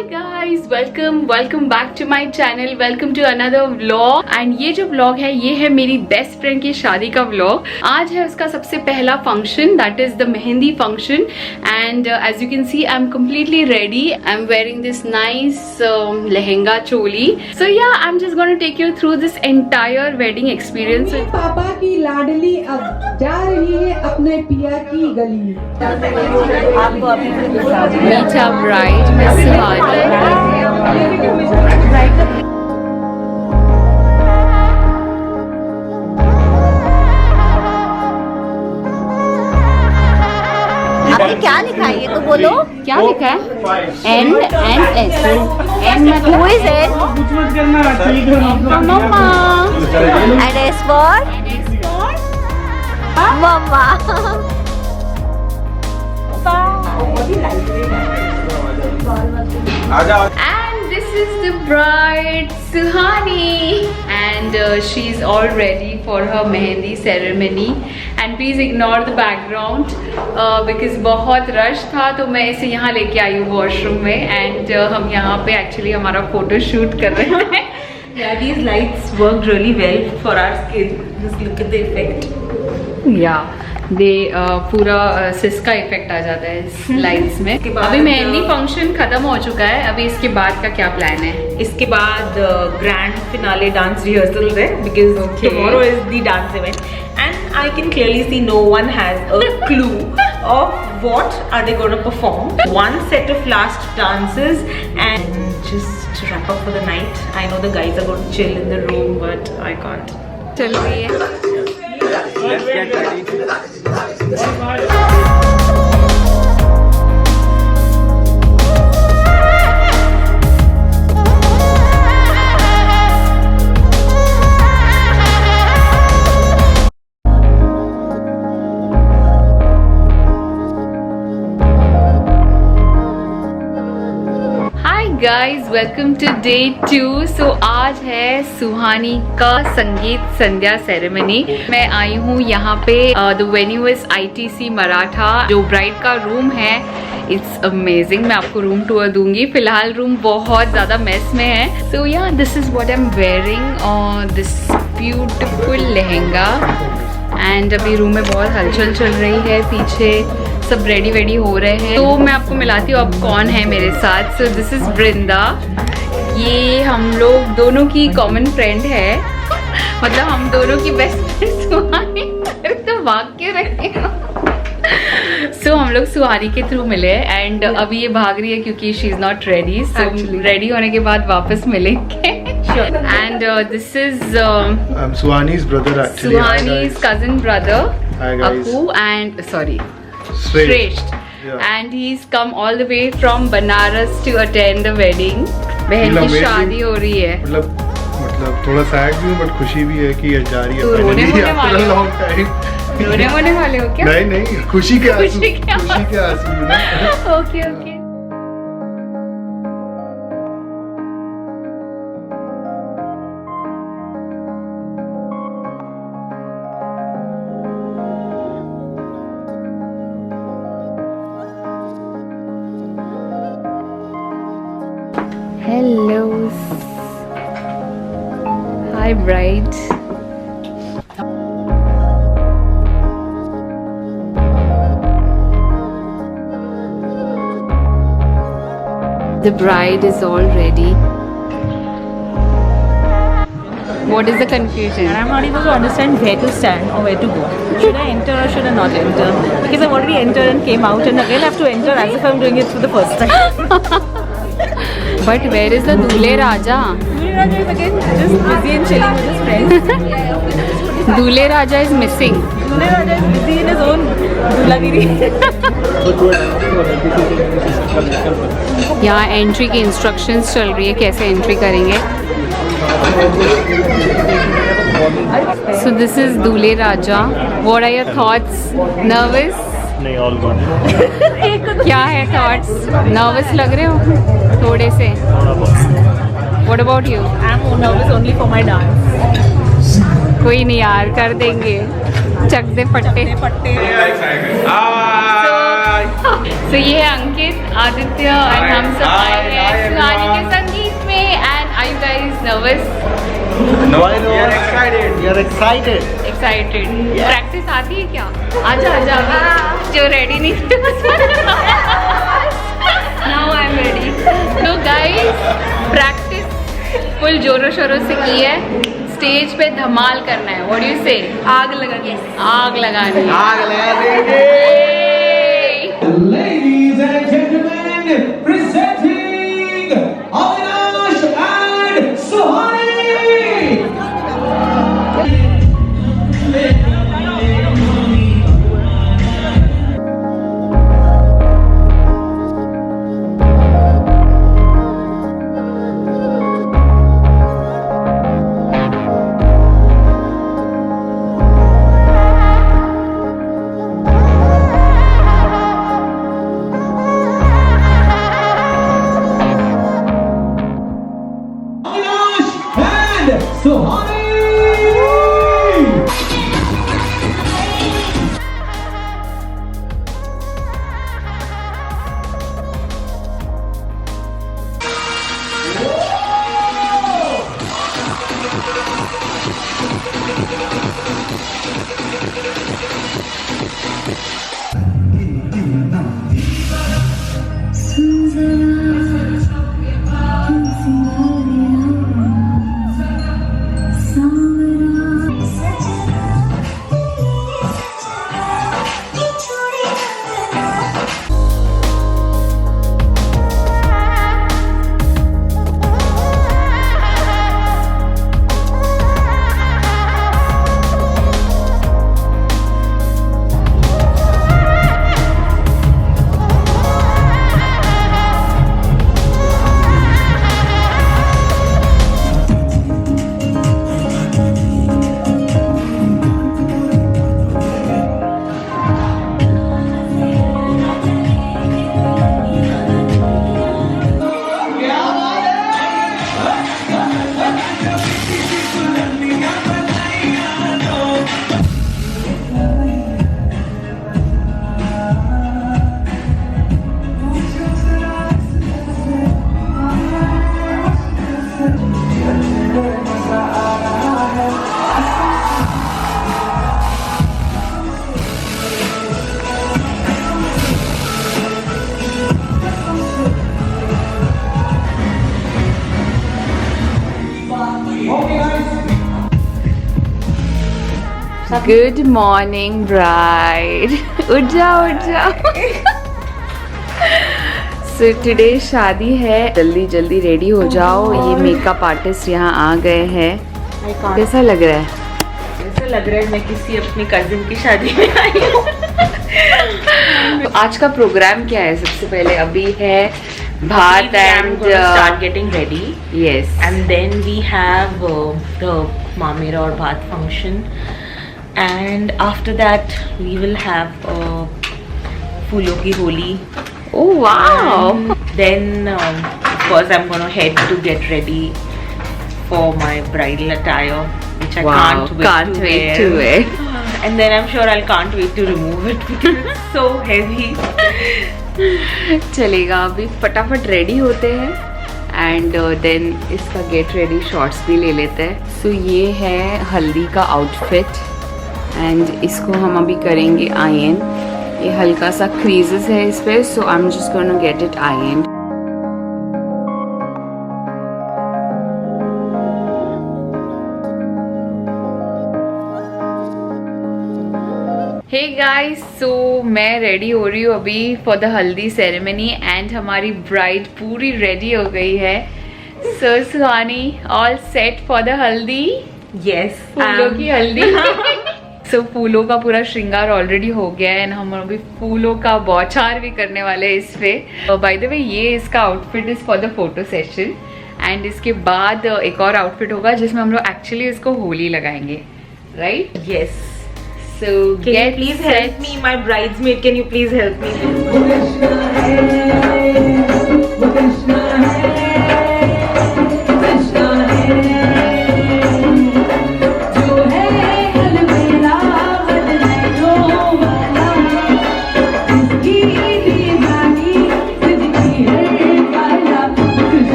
Hi guys, welcome back to my channel, welcome to another vlog. And ये जो vlog है ये है मेरी बेस्ट फ्रेंड की शादी का व्लॉग। आज है उसका सबसे पहला function, that is the mehndi function. And as you can see I am completely ready. I'm wearing this nice lehenga choli. So yeah, I'm just going to take you through this entire wedding experience. पापा की लाडली अब जा रही है अपने पिया की गली। Meet our bride, Miss Suhani. आपने क्या लिखा है ये तो बोलो। क्या लिखा है? N and S. N मतलब Who is it? मम्मा। And S for? Mama. And this is the bride Suhani, and she's all ready for her mehendi ceremony. And please ignore the background because बहुत rush था, तो मैं इसे यहाँ लेके आई हूँ वॉशरूम में। एंड हम यहाँ पे एक्चुअली हमारा फोटो शूट कर रहे हैं। Yeah, these lights worked really well for our skin. Just look at the effect. पूरा सिस्का इफेक्ट आ जाता है इस लाइट्स में। अभी मेहंदी फंक्शन खत्म हो चुका है, अभी इसके बाद का क्या प्लान है? इसके बाद grand finale dance rehearsal है because tomorrow is the dance event and I can clearly see no one has a clue of what are they going to perform. One set of last dances and just wrap up for the night. I know the guys are going to chill in the room but I can't. चल रही है। Let's get ready. Guys welcome to day 2। सो आज है सुहानी का संगीत संध्या ceremony. मैं आई हूँ यहाँ पे the venue is ITC Maratha. जो ब्राइड का रूम है इट्स अमेजिंग, मैं आपको रूम टूर दूंगी। फिलहाल रूम बहुत ज्यादा मेस में है। सो या this is what I am wearing, this beautiful lehenga. And अभी रूम में बहुत हलचल चल रही है, पीछे सब रेडी वेडी हो रहे हैं। तो मैं आपको मिलाती हूँ अब कौन है मेरे साथ। सो दिस इज वृंदा, ये हम लोग दोनों की कॉमन फ्रेंड है, मतलब हम दोनों की बेस्ट फ्रेंड सुहानी। तो भाग क्यों रहे सो हम लोग सुहानी के थ्रू मिले एंड अभी ये भाग रही है क्योंकि she is not ready. So ready होने के बाद वापस मिलेंगे। And this is Suhani's brother actually. Suhani's cousin brother. Hi guys. Appu and sorry, Shresht. Yeah. And he's come all the way from Banaras to attend the wedding. बहन की शादी हो रही है। मतलब थोड़ा सैड भी हूँ बट खुशी भी है कि जा रही है। तो रोने वाले हो? Long time. रोने वाले हो क्या? नहीं, खुशी के आंसू ना। Okay. Hello. Hi, bride. The bride is all ready. What is the confusion? And I'm not able to understand where to stand or where to go. Should I enter or should I not enter? Because I've already entered and came out and again I have to enter as if I'm doing it for the first time. But where is the Dule Raja? Dule Raja is again just busy and chilling with his friends. Dule Raja is missing. Dule Raja is busy in his own dulagiri. यहाँ entry की instructions चल रही है, कैसे entry करेंगे। So this is Dule Raja. What are your thoughts? Nervous? नहीं, all good. क्या है thoughts? Nervous लग रहे हो थोड़े से? What about you? I'm nervous only for my dance. कोई नहीं यार, कर देंगे, चक दे फट्टे। So ये है अंकित, आदित्य और हम सब आए हैं excited. एक्साइटेड। प्रैक्टिस आती है क्या? आजा आजा अभी जो रेडी नहीं थे नाउ आई एम रेडी। तो गाइस प्रैक्टिस फुल जोरों शोरों से की है, स्टेज पे धमाल करना है। व्हाट डू यू से? आग लगानी है, आग लगानी है। आग लगा देंगे। Ladies and gentlemen, presenting Avinash and Suhani! Suhani! Good morning bride. उठ जाओ उठ जाओ। सो टुडे शादी है, जल्दी जल्दी रेडी हो जाओ। ये मेकअप आर्टिस्ट यहाँ आ गए हैं। कैसा लग रहा है? ऐसा लग रहा है मैं किसी अपनी कजिन की शादी में आई हूँ। तो आज का प्रोग्राम क्या है? सबसे पहले अभी है भात and start getting ready yes and then we have the मामेरा और भात function and after that we will have फूलों की Holi. Oh wow! Then of course I'm gonna head to get ready for my bridal attire, which I Wow, can't wait to wear. And then I'm sure I can't wait to remove it because it's so heavy. चलेगा, अभी फटाफट ready होते हैं and then इसका get ready shorts भी ले लेते हैं। सो ये है हल्दी का आउटफिट एंड इसको हम अभी करेंगे आयन। ये हल्का सा क्रीजेस है इस पे, so I am just gonna get it iron. Hey guys, so मैं रेडी हो रही हूँ अभी for the haldi ceremony and हमारी ब्राइड पूरी रेडी हो गई है। So Suhani, all set for the haldi? Yes. फूलों की हल्दी। सो फूलों का पूरा श्रृंगार ऑलरेडी हो गया है एंड हम अभी फूलों का बौछार भी करने वाले हैं इस पे। बाय द वे ये इसका outfit is for the photo session and इसके बाद एक और आउटफिट होगा जिसमें हम लोग एक्चुअली इसको होली लगाएंगे, right? Yes. So Can get you please set. help me, my bridesmaid? Can you please help me?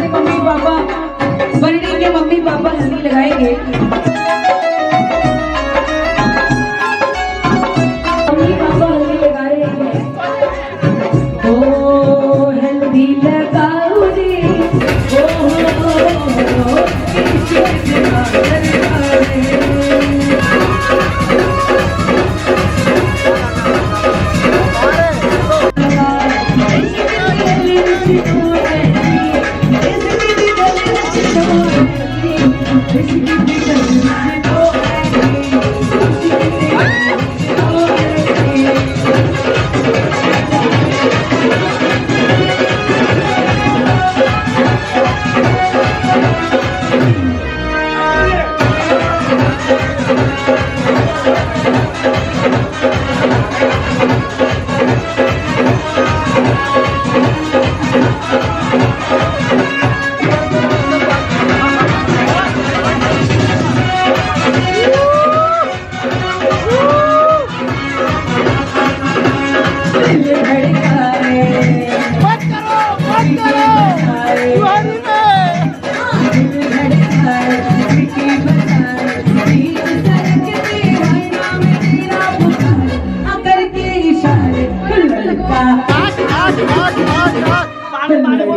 Mummy papa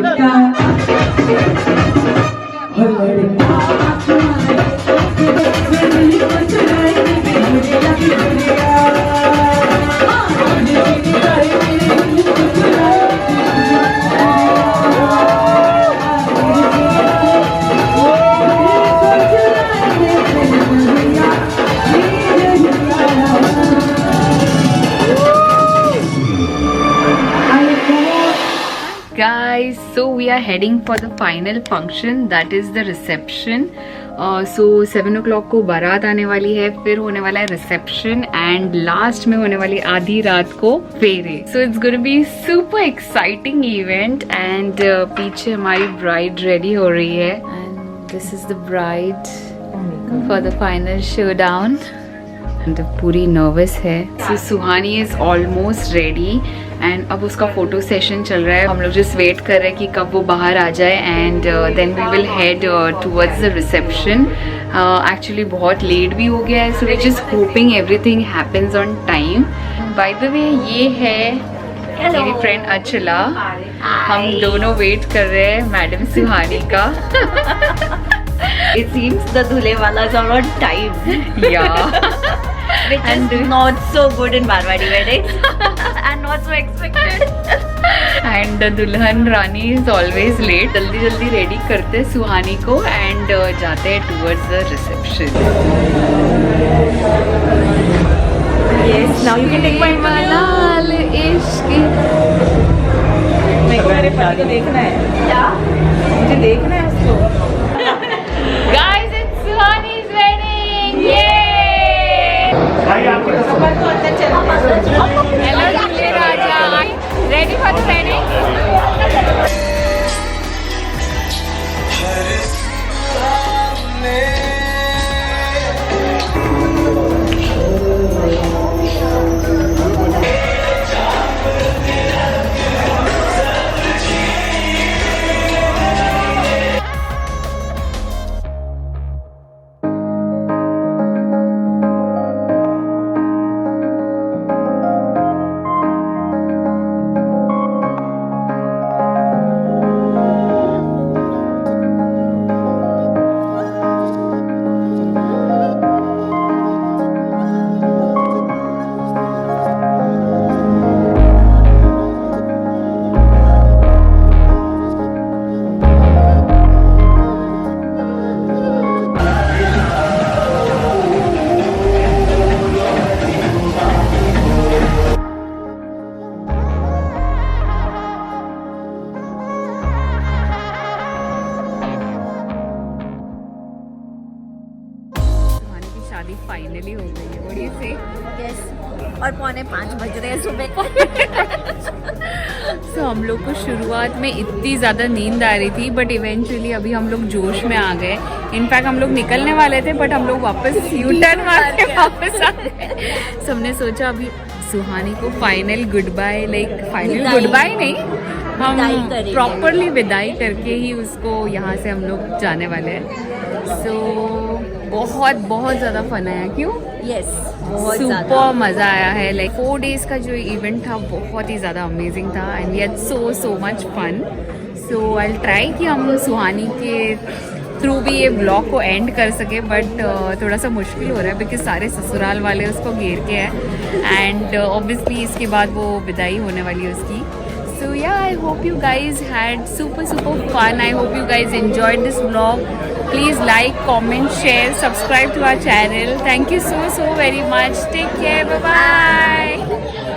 लड़का हो लड़का Guys, so we are heading for the final function, that is the reception. So 7 o'clock को बारात आने वाली है, फिर होने वाला है रिसेप्शन एंड लास्ट में होने वाली आधी रात को फेरे. So it's gonna be super exciting event and पीछे हमारी ब्राइड रेडी हो रही है and this is the bride for the final showdown. And पूरी नर्वस है. So Suhani is almost ready and अब उसका फोटो सेशन चल रहा है. हम लोग जस्ट वेट कर रहे हैं कि कब वो बाहर आ जाए and then we will head towards the reception. Actually बहुत लेट भी हो गया है, so we just hoping everything happens on time. By the way ये है मेरी फ्रेंड अचला. हम दोनों वेट कर रहे हैं मैडम सुहानी का. It seems the दूल्हे वाlas are on time. Yeah. Which And- is not so good in Marwadi weddings and not so expected. And दुल्हन रानी इज ऑलवेज लेट. जल्दी जल्दी रेडी करते हैं सुहानी को एंड जाते हैं towards the reception. Yes, now you can take my मलाल इश्क. मेरे को मेरे पति को देखना है. क्या? मुझे देखना है उसको. Guys, it's Suhani's wedding. Yay! Hello, Dulhe Raja. Ready for the wedding? शादी फाइनली हो गई है. व्हाट डू यू से? Yes. और 4:45 बज रहे हैं सुबह को. So, हम लोग को शुरुआत में इतनी ज़्यादा नींद आ रही थी बट इवेंचुअली अभी हम लोग जोश में आ गए. इनफैक्ट हम लोग निकलने वाले थे बट हम लोग वापस यू टर्न मार के वापस आ गए. So, हमने सोचा अभी सुहानी को final goodbye, like final विदाई। गुड बाय नहीं, हम विदाई करेंगे। प्रॉपरली विदाई करके ही उसको यहाँ से हम लोग जाने वाले हैं. सो बहुत बहुत ज़्यादा फन आया. क्यों? Yes. बहुत सुपर ज़्यादा. मज़ा आया है. लाइक 4 days का जो इवेंट था बहुत ही ज़्यादा अमेजिंग था and we had so much fun. So I will try कि हम सुहानी के थ्रू भी ये ब्लॉग को एंड कर सके बट थोड़ा सा मुश्किल हो रहा है बिकॉज सारे ससुराल वाले उसको घेर के हैं एंड ऑब्वियसली इसके बाद वो विदाई होने वाली है उसकी. So yeah, I hope you guys had super fun. I hope you guys enjoyed this vlog. Please like, comment, share, subscribe to our channel. Thank you so very much. Take care. Bye bye.